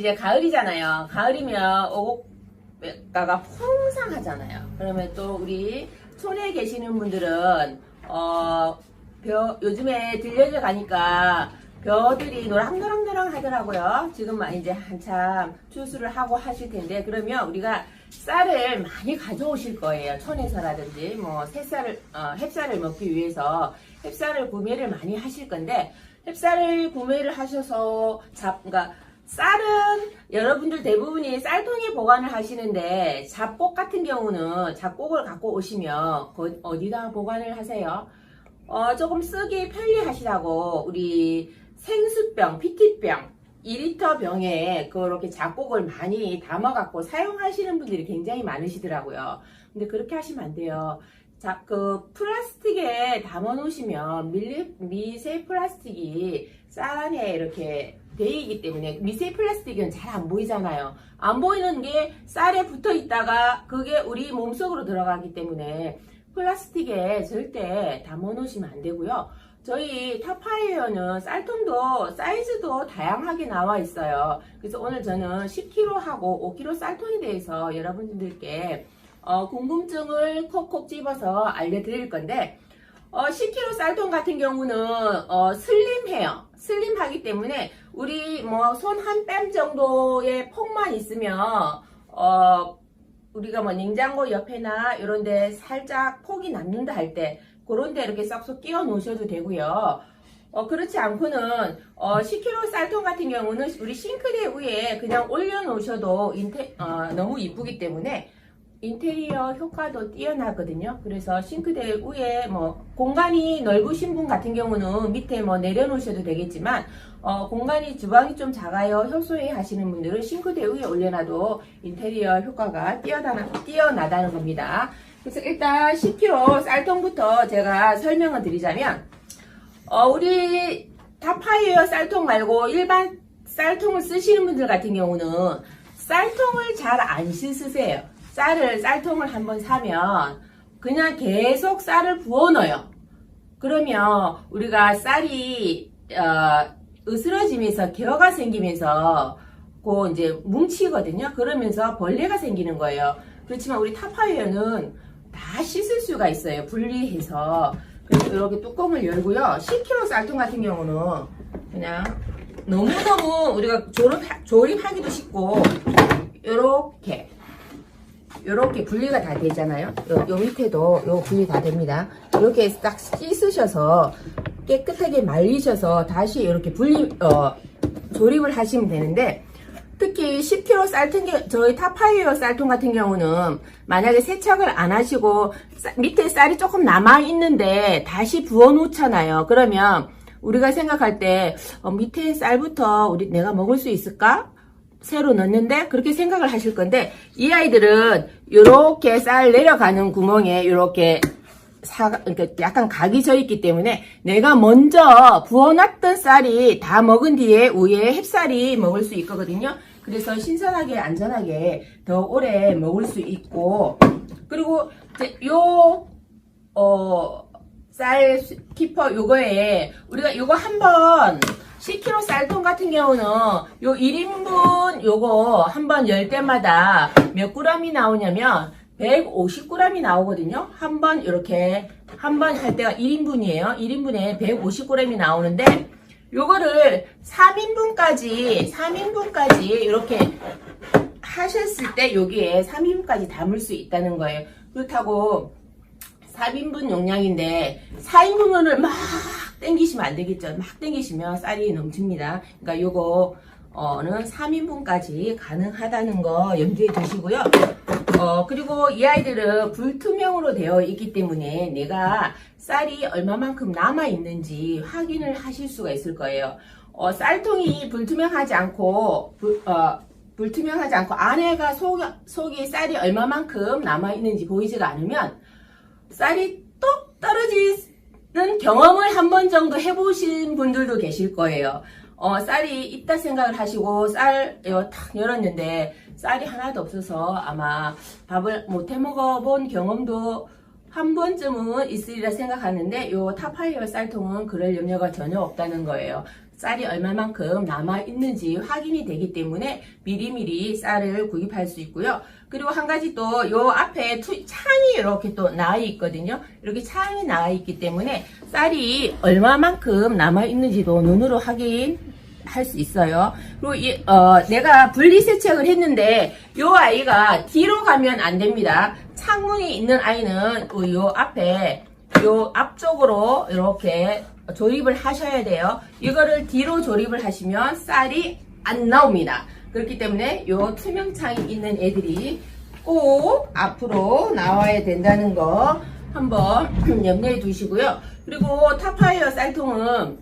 이제 가을이잖아요. 가을이면 오곡가가 풍성하잖아요. 그러면 또 우리 촌에 계시는 분들은 요즘에 들려져 가니까 벼들이 노랑노랑노랑 하더라고요. 지금 이제 한참 추수를 하고 하실 텐데, 그러면 우리가 쌀을 많이 가져오실 거예요. 촌에서라든지 뭐 햅쌀을 먹기 위해서 햅쌀을 구매를 많이 하실 건데, 햅쌀을 구매를 하셔서 그러니까 쌀은 여러분들 대부분이 쌀통에 보관을 하시는데, 잡곡 같은 경우는 잡곡을 갖고 오시면 어디다 보관을 하세요? 조금 쓰기 편리하시다고 우리 생수병, PT병 2리터 병에 그렇게 잡곡을 많이 담아갖고 사용하시는 분들이 굉장히 많으시더라고요. 근데 그렇게 하시면 안 돼요. 자, 그 플라스틱에 담아 놓으시면 미세 플라스틱이 쌀 안에 이렇게 베이기 때문에, 미세 플라스틱은 잘 안 보이잖아요. 안 보이는 게 쌀에 붙어 있다가 그게 우리 몸속으로 들어가기 때문에 플라스틱에 절대 담아 놓으시면 안 되고요. 저희 타파이어는 쌀통도 사이즈도 다양하게 나와 있어요. 그래서 오늘 저는 10kg하고 5kg 쌀통에 대해서 여러분들께 궁금증을 콕콕 집어서 알려드릴 건데, 10kg 쌀통 같은 경우는 슬림해요. 슬림하기 때문에 우리 뭐 손 한 뺨 정도의 폭만 있으면 우리가 뭐 냉장고 옆에나 이런 데 살짝 폭이 남는다 할 때 그런 데 이렇게 쏙쏙 끼워 놓으셔도 되고요. 그렇지 않고는 10kg 쌀통 같은 경우는 우리 싱크대 위에 그냥 올려 놓으셔도 너무 이쁘기 때문에 인테리어 효과도 뛰어나거든요. 그래서 싱크대 위에 뭐 공간이 넓으신 분 같은 경우는 밑에 뭐 내려놓으셔도 되겠지만, 공간이 주방이 좀 작아요, 협소해 하시는 분들은 싱크대 위에 올려놔도 인테리어 효과가 뛰어나다는 겁니다. 그래서 일단 10kg 쌀통부터 제가 설명을 드리자면, 우리 타파이어 쌀통 말고 일반 쌀통을 쓰시는 분들 같은 경우는 쌀통을 잘 안 씻으세요. 쌀통을 한번 사면 그냥 계속 쌀을 부어 넣어요. 그러면 우리가 쌀이 으스러지면서 결가 생기면서 이제 뭉치거든요. 그러면서 벌레가 생기는 거예요. 그렇지만 우리 타파이어는 다 씻을 수가 있어요. 분리해서. 그래서 이렇게 뚜껑을 열고요. 10kg 쌀통 같은 경우는 그냥 너무너무 우리가 조립하기도 쉽고, 요렇게 분리가 다 되잖아요. 요 밑에도 요 분리 다 됩니다. 이렇게 딱 씻으셔서 깨끗하게 말리셔서 다시 이렇게 조립을 하시면 되는데, 특히 10kg 쌀통, 저희 타파이어 쌀통 같은 경우는 만약에 세척을 안 하시고 밑에 쌀이 조금 남아 있는데 다시 부어 놓잖아요. 그러면 우리가 생각할 때 밑에 쌀부터 내가 먹을 수 있을까? 새로 넣는데 그렇게 생각을 하실 건데, 이 아이들은 요렇게 쌀 내려가는 구멍에 요렇게 그러니까 약간 각이 져 있기 때문에 내가 먼저 부어놨던 쌀이 다 먹은 뒤에 위에 햅쌀이 먹을 수 있거든요. 그래서 신선하게 안전하게 더 오래 먹을 수 있고, 그리고 쌀 키퍼 요거에 우리가 요거 한번 10kg 쌀통 같은 경우는 요 1인분 요거 한번 열 때마다 몇 g이 나오냐면 150g이 나오거든요. 한번 이렇게 한번 할 때가 1인분이에요. 1인분에 150g이 나오는데, 요거를 3인분까지 이렇게 하셨을 때 여기에 3인분까지 담을 수 있다는 거예요. 그렇다고 3인분 용량인데 4인분을 막 땡기시면 안 되겠죠. 막 땡기시면 쌀이 넘칩니다. 그러니까 요거는 3인분까지 가능하다는 거 염두에 두시고요. 그리고 이 아이들은 불투명으로 되어 있기 때문에 내가 쌀이 얼마만큼 남아 있는지 확인을 하실 수가 있을 거예요. 쌀통이 불투명하지 않고 안에가 속이 쌀이 얼마만큼 남아 있는지 보이지가 않으면 쌀이 똑 떨어지는 경험을 한 번 정도 해보신 분들도 계실 거예요. 쌀이 있다 생각을 하시고 쌀 탁 열었는데 쌀이 하나도 없어서 아마 밥을 못 해 먹어본 경험도 한 번쯤은 있으리라 생각하는데, 요 타파이어 쌀통은 그럴 염려가 전혀 없다는 거예요. 쌀이 얼마만큼 남아있는지 확인이 되기 때문에 미리미리 쌀을 구입할 수 있고요. 그리고 한 가지 또 요 앞에 창이 이렇게 또 나와 있거든요. 이렇게 창이 나와 있기 때문에 쌀이 얼마만큼 남아있는지도 눈으로 확인할 수 있어요. 그리고 내가 분리 세척을 했는데 요 아이가 뒤로 가면 안 됩니다. 창문이 있는 아이는 요 앞에 요 앞쪽으로 이렇게 조립을 하셔야 돼요. 이거를 뒤로 조립을 하시면 쌀이 안 나옵니다. 그렇기 때문에 요 투명창이 있는 애들이 꼭 앞으로 나와야 된다는 거 한번 염두에 두시고요. 그리고 타파이어 쌀통은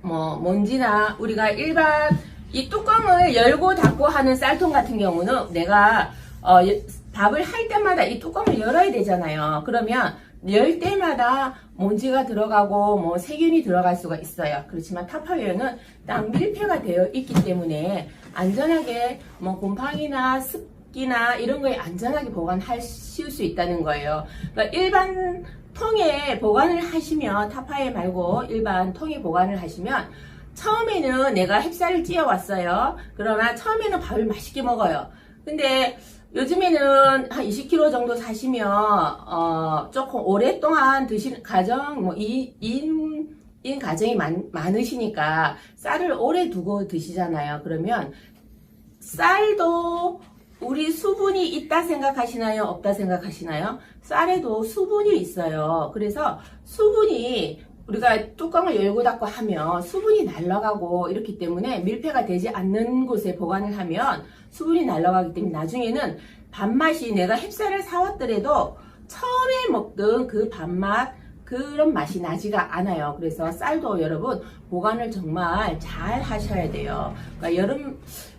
먼지나 우리가 일반 이 뚜껑을 열고 닫고 하는 쌀통 같은 경우는 내가 밥을 할 때마다 이 뚜껑을 열어야 되잖아요. 그러면 열 때마다 먼지가 들어가고 세균이 들어갈 수가 있어요. 그렇지만 타파이어는 딱 밀폐가 되어 있기 때문에 안전하게 곰팡이나 습기나 이런 거에 안전하게 보관하실 수 있다는 거예요. 그러니까 일반 통에 보관을 하시면 타파이어 말고 일반 통에 보관을 하시면 처음에는 내가 햅쌀을 찌어 왔어요. 그러나 처음에는 밥을 맛있게 먹어요. 근데 요즘에는 한 20kg 정도 사시면 조금 오랫동안 드시는 가정 2인 가정이 많으시니까 쌀을 오래 두고 드시잖아요. 그러면 쌀도 우리 수분이 있다 생각하시나요? 없다 생각하시나요? 쌀에도 수분이 있어요. 그래서 수분이 우리가 뚜껑을 열고 닫고 하면 수분이 날아가고 이렇기 때문에 밀폐가 되지 않는 곳에 보관을 하면 수분이 날아가기 때문에 나중에는 밥맛이 내가 햅쌀을 사왔더라도 처음에 먹던 그 밥맛 그런 맛이 나지가 않아요. 그래서 쌀도 여러분 보관을 정말 잘 하셔야 돼요. 그러니까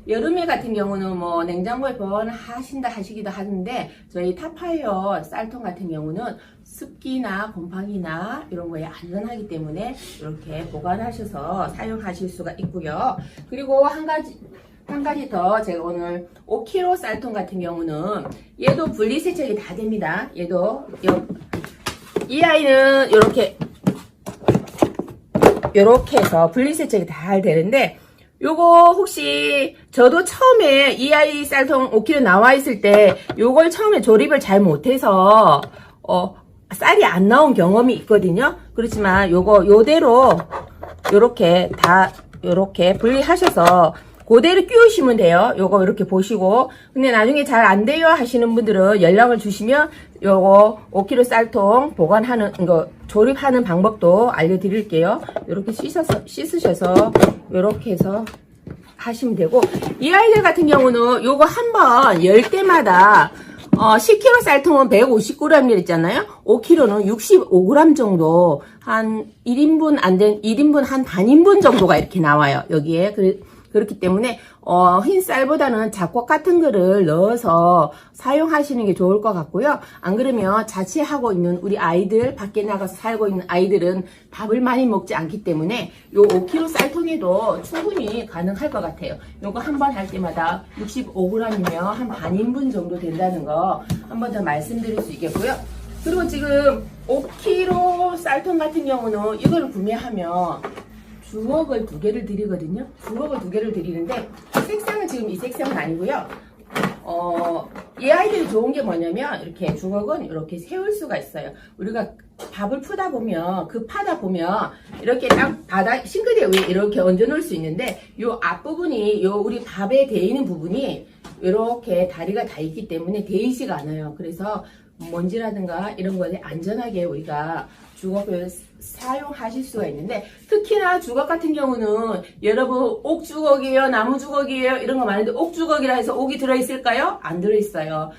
여름에 같은 경우는 냉장고에 보관하신다 하시기도 하는데 저희 타파이어 쌀통 같은 경우는 습기나 곰팡이나 이런 거에 안전하기 때문에 이렇게 보관하셔서 사용하실 수가 있고요. 그리고 한 가지 더 제가 오늘 5kg 쌀통 같은 경우는 얘도 분리 세척이 다 됩니다. 얘도 이 아이는 이렇게 해서 분리 세척이 다 되는데 요거 혹시 저도 처음에 이 아이 쌀통 5kg 나와 있을 때 요걸 처음에 조립을 잘 못해서 쌀이 안 나온 경험이 있거든요. 그렇지만 요대로 요렇게 분리하셔서 그대로 끼우시면 돼요. 요거 이렇게 보시고. 근데 나중에 잘 안 돼요 하시는 분들은 연락을 주시면 요거 5kg 쌀통 보관하는 거 조립하는 방법도 알려드릴게요. 요렇게 씻으셔서 요렇게 해서 하시면 되고, 이 아이들 같은 경우는 요거 한번 열 때마다 10kg 쌀통은 150g 있잖아요. 5kg는 65g 정도, 한 1인분 안 된 1인분 한 반인분 정도가 이렇게 나와요. 여기에. 그렇기 때문에 흰 쌀보다는 잡곡 같은 거를 넣어서 사용하시는 게 좋을 것 같고요. 안 그러면 자취하고 있는 우리 아이들, 밖에 나가서 살고 있는 아이들은 밥을 많이 먹지 않기 때문에 요 5kg 쌀통에도 충분히 가능할 것 같아요. 요거 한 번 할 때마다 65g이면 한 반인분 정도 된다는 거 한 번 더 말씀드릴 수 있겠고요. 그리고 지금 5kg 쌀통 같은 경우는 이걸 구매하면 주걱을 2개를 드리거든요. 주걱을 2개를 드리는데 색상은 지금 이 색상은 아니고요. 이 아이들이 좋은 게 뭐냐면 이렇게 주걱은 이렇게 세울 수가 있어요. 우리가 밥을 푸다 보면 파다 보면 이렇게 딱 바닥 싱크대 위에 이렇게 얹어 놓을 수 있는데 요 앞부분이 요 우리 밥에 데이는 부분이 이렇게 다리가 다 있기 때문에 데이지가 않아요. 그래서 먼지라든가 이런 거에 안전하게 우리가 주걱을 사용하실 수가 있는데, 특히나 주걱 같은 경우는 여러분 옥주걱이에요, 나무주걱이에요 이런 거 많은데 옥주걱이라 해서 옥이 들어있을까요? 안 들어있어요.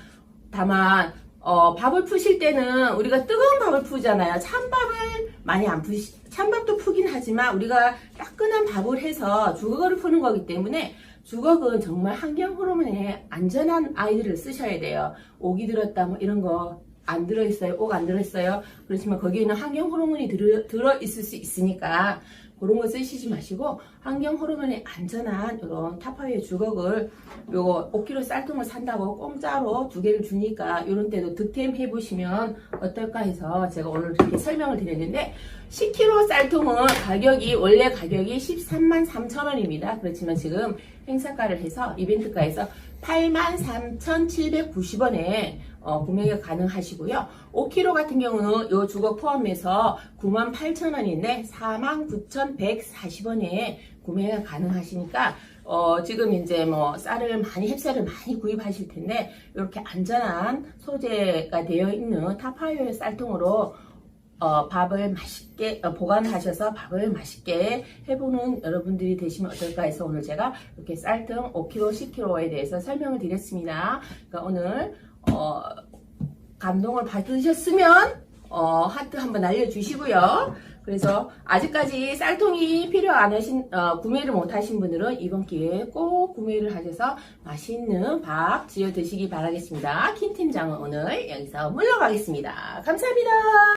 다만 밥을 푸실 때는 우리가 뜨거운 밥을 푸잖아요. 찬밥을 많이 안 찬밥도 푸긴 하지만 우리가 따끈한 밥을 해서 주걱을 푸는 거기 때문에 주걱은 정말 환경 호르몬에 안전한 아이들을 쓰셔야 돼요. 옥이 들었다 이런 거 안 들어있어요. 옥 안 들어있어요. 그렇지만 거기에는 환경 호르몬이 들어있을 수 있으니까 그런 거 쓰시지 마시고 환경 호르몬에 안전한 이런 타파웨이 주걱을 요거 5kg 쌀통을 산다고 공짜로 2개를 주니까 이런 때도 득템 해보시면 어떨까 해서 제가 오늘 이렇게 설명을 드렸는데 10kg 쌀통은 가격이 원래 가격이 133,000원입니다. 그렇지만 지금 행사가를 해서 이벤트가에서 83,790원에 구매가 가능하시고요. 5kg 같은 경우는 이 주걱 포함해서 98,000원인데 49,140원에 구매가 가능하시니까 지금 이제 뭐 쌀을 많이 햅쌀을 많이 구입하실 텐데 이렇게 안전한 소재가 되어 있는 타파웨이 쌀통으로 밥을 맛있게 보관하셔서 밥을 맛있게 해보는 여러분들이 되시면 어떨까 해서 오늘 제가 이렇게 쌀통 5kg, 10kg에 대해서 설명을 드렸습니다. 그러니까 오늘 감동을 받으셨으면 하트 한번 날려주시고요. 그래서 아직까지 쌀통이 필요 안 하신 구매를 못 하신 분들은 이번 기회에 꼭 구매를 하셔서 맛있는 밥 지어 드시기 바라겠습니다. 킨 팀장은 오늘 여기서 물러가겠습니다. 감사합니다.